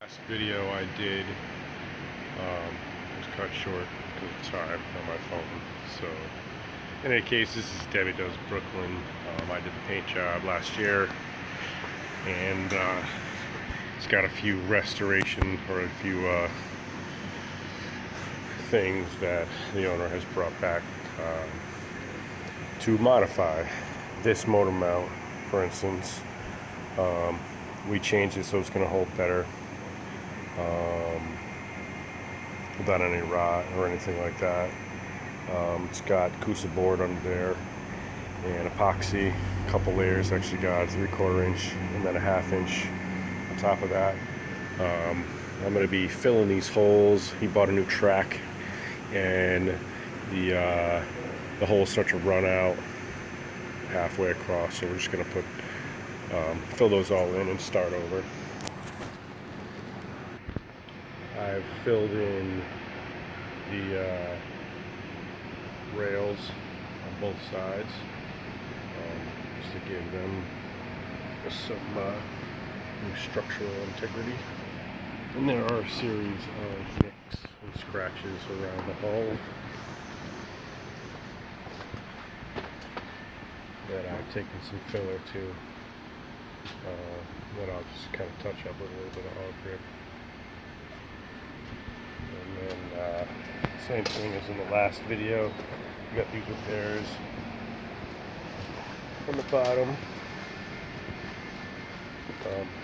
Last video I did was cut short because of time on my phone. So, in any case, this is Debbie Does Brooklyn. I did the paint job last year, and it's got a few restoration or a few things that the owner has brought back to modify. This motor mount, for instance, we changed it so it's going to hold better without any rot or anything like that. It's got Kusa board under there and epoxy, a couple layers. Actually got a 3/4 inch and then a 1/2 inch on top of that. I'm going to be filling these holes. He bought a new track, and the holes start to run out halfway across, so we're just going to put fill those all in and start over. I've filled in the rails on both sides just to give them some new structural integrity. And there are a series of nicks and scratches around the hull that I've taken some filler to, that I'll just kind of touch up with a little bit of awlgrip. And then same thing as in the last video, we got these repairs on the bottom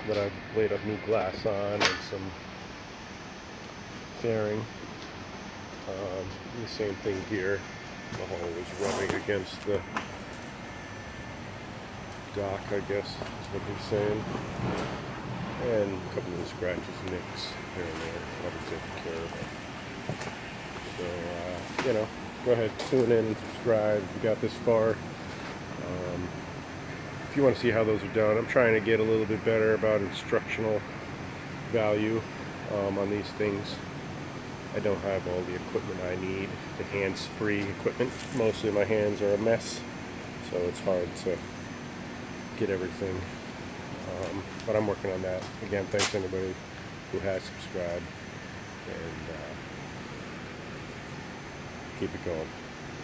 that I've laid up new glass on and some fairing. The same thing here. The hull was rubbing against the dock, I guess is what he's saying. And a couple of the scratches and nicks here and there I'll be taking care of. So, go ahead, tune in and subscribe if you got this far. If you want to see how those are done, I'm trying to get a little bit better about instructional value on these things. I don't have all the equipment I need, the hands-free equipment. Mostly my hands are a mess, so it's hard to get everything. But I'm working on that. Again, thanks to anybody who has subscribed, and keep it going.